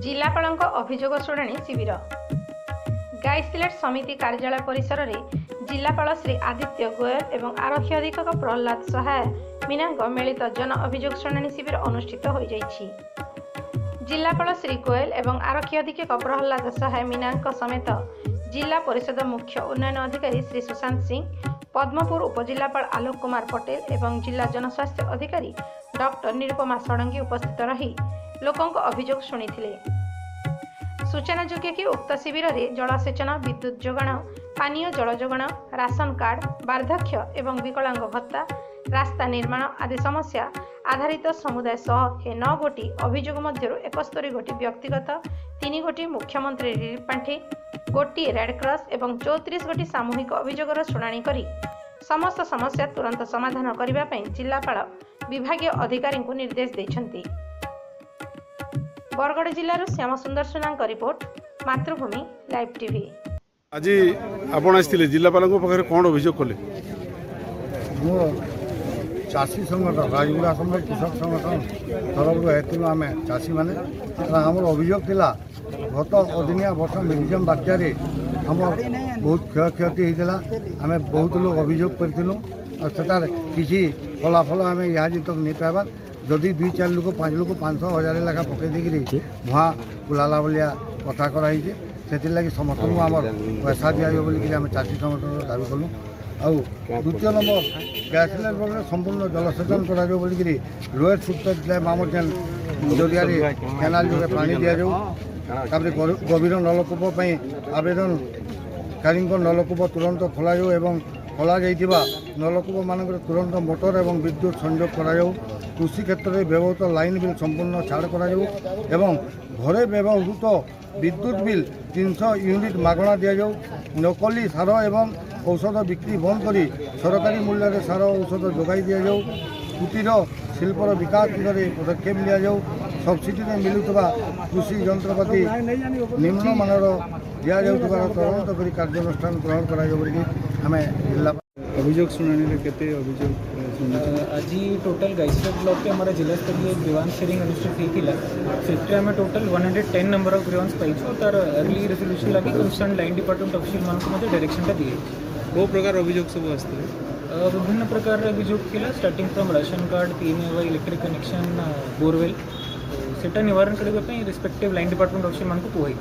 जिलापालଙ୍କ अभियोग शुणाणी शिविर गाईसिलेट समिति कार्यालय परिसर में जिलापाल श्री आदित्य गोयल एवं आरक्षी अधीक्षक प्रहलाद सहाय मीनांग मिलित जन अभियोग शुणाणी शिविर अनुष्ठित हो जाइछि। जिलापाल श्री गोयल एवं आरक्षी अधीक्षक प्रहलाद सहाय मीनांग समेत जिला परिषद मुख्य उन्नयन अधिकारी श्री सुशांत सिंह, पद्मपुर उपजिलापाल आलोक कुमार पटेल एवं जिला जनस्वास्थ्य अधिकारी डॉक्टर निरुपमा षडंगी उपस्थित रही लोकों अभियोग शुणिथिले। सूचनायोग्य कि उक्त शिविर में जलसेचन, विद्युत जोगाण, पानीय जल जोगाण, राशन कार्ड, वार्धक्य एवं विकलांग भत्ता, रास्ता निर्माण आदि समस्या आधारित समुदाय सह 9 गोटी अभियोग मध्य 71 गोटी व्यक्तिगत, 3 गोटी मुख्यमंत्री रिलीफ पांठि, गोटी रेडक्रॉस एवं 34 गोटी सामूहिक अभियोगर शुणाणी करी समस्त समस्या तुरंत समाधान करने पर जिलापाल विभागीय अधिकारी को निर्देश देछंती। बरगड़ जिल्लार श्याम सुंदर सुनांक रिपोर्ट, मातृभूमि लाइव टीवी। आज आपण आसथिले जिलापाल पाखे कौन अभियोग कले? चाषी संगठन राजगुड़ा समय कृषक संगठन तरफ हेतु आम चाषी मैंने आम अभियोग थिला गत अदिनिया वर्ष मिरिजम बात्यार आम बहुत क्षयक्षति होता। आम बहुत लोग अभियोग करूँ और किसी फलाफल आम यहाँ तक नहीं पाइबा। जदि 2-4 लोग 5 लोग 500,000 लेखा पकई देकर भुआ बुलाला भाया कथा कराई से लगी समस्त आम पैसा दिया बोलिक आम चाषी संगठन दाबी कलु। आउ द्वितीय नंबर गैस सिलेंडर संपूर्ण जलसेचन करा बोलिक लोएर सुपर डैम आम जरिया केनाल जो पानी दि जाऊे गभीर नलकूप आवेदनकारी नलकूप तुरंत खोल एवं खोल नलकूप मान तुरंत मोटर एवं विद्युत संयोग करा। कृषि क्षेत्र में व्यवहृत लाइन बिल संपूर्ण छाड़ करा एवं घरे व्यवहृत विद्युत बिल 300 यूनिट मागणा दि जाऊ। नकली सार एवं औषध बिक्री बंद करी सरकारी मूल्य सार औषध जोगाई दि जाऊ। कुटीर शिल्पर विकास दिगरे पदक्षेप लिया जाऊ। सब्सिडी में मिलुवा कृषि यंत्रपाति निम्न मानर दि जाऊर तुरंत कर कार्यानुष्ठान ग्रहण करें जिला अभियोग शुणाणी केते अभियोग आज टोटल गाईसिलेट ब्लॉक के हमारा जिला स्तरीय ग्रीवांस शेयरिंग अनुष्ठित होता से आम टोटल 110 नंबर ऑफ ग्रीवांस पाइछु। तार अर्ली रेजोल्यूशन लगी कंसर्न लाइन डिपार्टमेंट ऑफिशियल मान डायरेक्शन दिए। को प्रकार अभियोग सब आसते विभिन्न प्रकार अभियोग थिला starting from ration card, PMA electric connection, borewell सेटा निवारण करने रिस्पेक्टिव लाइन डिपार्टमेंट ऑफिशियल मान को कहुई।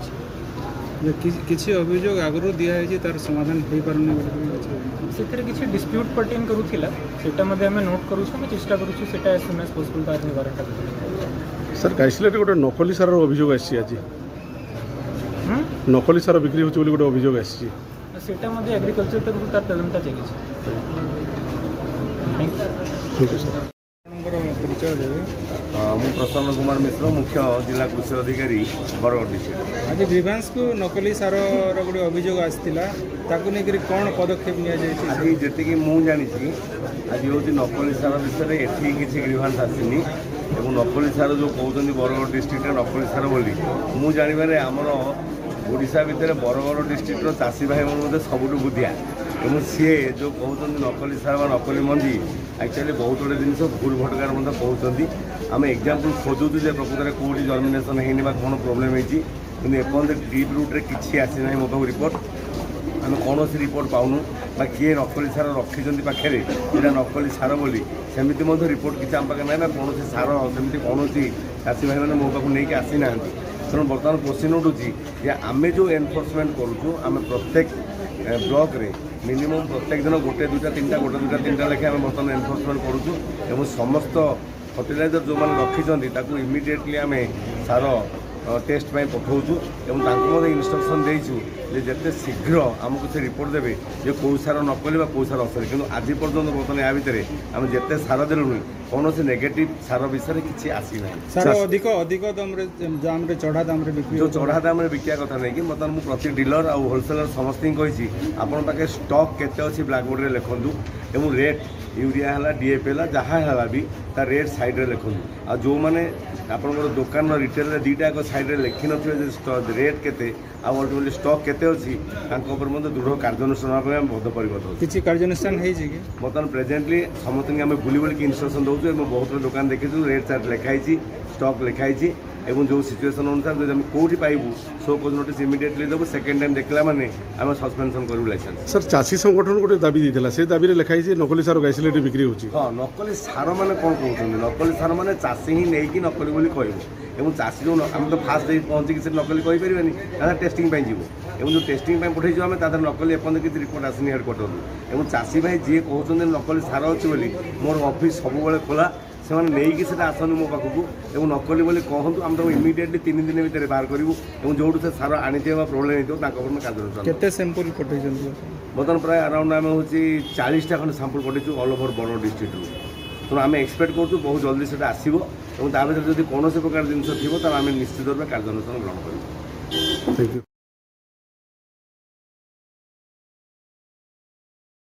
किसी अभियोग आगु दिखाई तार समाधान हो पारनी से किसी डिस्प्यूट पर्टेन करूला सेटा आम नोट करूँ चेष्टा करूँ से एज सुन एज पॉसिबल तार निवारण। सर गाईसिलेट गोटे नकली सार अभियोग आसी आज नकली सार बिक्री होती गोटे अभियोग आसी एग्रीकल्चर तरफ तार तदंता चली। ठीक है सर। परिचय देवे मु प्रसन्न कुमार मिश्र, मुख्य जिला कृषि अधिकारी बरगड़ डिस्ट्रिक्ट। आज ग्रीवांस को नकली सार गोटे अभियोग आसाला कौन पदक्षेप आज जी मुझे आज हूँ नकली सार विषय एटी किसी ग्रीवांस आसनी और नकली सार जो कहते बरगड़ डिस्ट्रिक्ट नकली सार बोली मु जानवर आमर ओडिशा भितर बरगड़ डिस्ट्रिक्ट चाषी भाई मत सबुठ बुद्धिया और सी जो कहते नकली सार नकली मंजी एक्चुअली बहुत गुड़े जिन भूल भटकार कहते आम एग्जाम्पल खोजुँ जे प्रकृत में कौटी जर्मिनेसन होनी कौन प्रोब्लेम होती एपर्त डीप रुट्रे किसी आसी मो पाक रिपोर्ट आम कौन रिपोर्ट पाऊनु किए नकली सार रखी पाखे यहाँ नकली सार बोली सेमती रिपोर्ट किसी आम पाखे ना कौन सार सेमती कौन चाषी भाई मैंने मो पाक नहीं आसी ना। तेणु बर्तमान क्वेश्चन उठूँ आम जो एनफोर्समेंट करूँ आम प्रत्येक ब्लॉक रे मिनिमम प्रत्येक दिन गोटे 2-3 लेखे आम बर्तमान एनफोर्समेंट करूँ और समस्त फर्टिलाइजर जो मैंने रखी इमिडिएटली आम सार टेस्ट पठाऊँ और इंस्ट्रक्शन देचु जिते शीघ्र आमको से रिपोर्ट देवे जे कौ सार नकली कौ सार असली कि आज पर्यटन बर्तमान या भितर आम जिते सार देलुनी कौन से नेगेटिव सार विषय किसी आसी ना। सार अधिक अधिक दाम चढ़ा दाम जो चढ़ा दाम बिका कथा नहीं कि बर्तमान मुझे प्रति डीलर और होलसेलर समस्त कही आपन पाखे स्टॉक केते अच्छी ब्लैकबोर्ड में लिखुँ और रेट यूरिया है डीएपी है जहाँ है भी तार रेट सैड्रे लिखुँ आ जो मैंने आपंकर दुकान रिटेल दुईटाक सैड्रे लिखि न रेट केते अल्टिमेटली स्टॉक केते अच्छी दृढ़ कार्यानुष्ठान आम बद्धपरिकर किसी कार्यानुष्ठान बर्तमान प्रेजेंटली समस्त आम बुली बुलिक इंस्ट्रक्शन दूसरे बहुत दुकान देखी रेट चार्ट लिखाई স্টক লেখা হয়েছে এবং যে সিচুয়েসন অনুসারে যদি আমি কোটি পাইবু সো কোজ নোটিস ইমিডিয়েটলি দেবো সেকেন্ড টাইম দেখলা মানে আমি সসপেনশন করবু লাইসেন্স। স্যার চাষী সংগঠন গোটে দাবি দিয়েছিল সেই দাবিরে লেখা হয়েছে নকলি সার গাইসিলেট বিক্রি হচ্ছে। ହଁ ନକଲି ସାର ମାନେ କ'ଣ କହୁଛନ୍ତି ନକଲି ସାର ମାନେ ଚାଷୀ ହିଁ ନେଇକି ନକଲି ବୋଲି କହିବ ଏବଂ ଚାଷୀ ଯେଉଁ ଆମେ ତ ଫାଷ୍ଟ ଦେଇ ପହଞ୍ଚିକି ସେ ନକଲି କହିପାରିବାନି ତାହା ଟେଷ୍ଟିଂ ପାଇଁ ଯିବ ଏବଂ ଯେଉଁ ଟେଷ୍ଟିଂ ପାଇଁ ପଠାଇଯିବ ଆମେ ତା ଦେହରେ ନକଲି ଏପର୍ଯ୍ୟନ୍ତ କିଛି ରିପୋର୍ଟ ଆସିନି ହେଡ଼କ୍ୱାର୍ଟରରୁ ଏବଂ ଚାଷୀ ଭାଇ ଯିଏ କହୁଛନ୍ତି ନକଲି ସାର ଅଛି ବୋଲି ମୋର ଅଫିସ୍ ସବୁବେଳେ ଖୋଲା ସେମାନେ ନେଇକି ସେଟା ଆସନ୍ତୁ ମୋ ପାଖକୁ ଏବଂ ନକଲି ବୋଲି କହନ୍ତୁ ଆମେ ତାକୁ ଇମିଡ଼ିଏଟଲି 3 ଦିନ ଭିତରେ ବାହାର କରିବୁ ଏବଂ ଯେଉଁଠୁ ସେ ସାର ଆଣିଥିବେ ବା ପ୍ରୋବ୍ଲେମ୍ ହେଇଥିବ ତାଙ୍କ ଉପରେ କାର୍ଯ୍ୟାନୁଷ୍ଠାନ। କେତେ ସାମ୍ପଲ୍ ପଠାଇଛନ୍ତି? ବର୍ତ୍ତମାନ ପ୍ରାୟ ଆରାଉଣ୍ଡ ଆମେ ହେଉଛି 40ଟା ଖଣ୍ଡେ ସାମ୍ପଲ୍ ପଠାଇଛୁ ଅଲ୍ ଓଭର୍ ବଡ଼ ଡିଷ୍ଟ୍ରିକ୍ଟରୁ। ତେଣୁ ଆମେ ଏକ୍ସପେକ୍ଟ କରୁଛୁ ବହୁତ ଜଲ୍ଦି ସେଟା ଆସିବ ଏବଂ ତା ଭିତରେ ଯଦି କୌଣସି ପ୍ରକାର ଜିନିଷ ଥିବ ତାହେଲେ ଆମେ ନିଶ୍ଚିତ ରୂପେ କାର୍ଯ୍ୟାନୁଷ୍ଠାନ ଗ୍ରହଣ କରିବୁ। Thank you.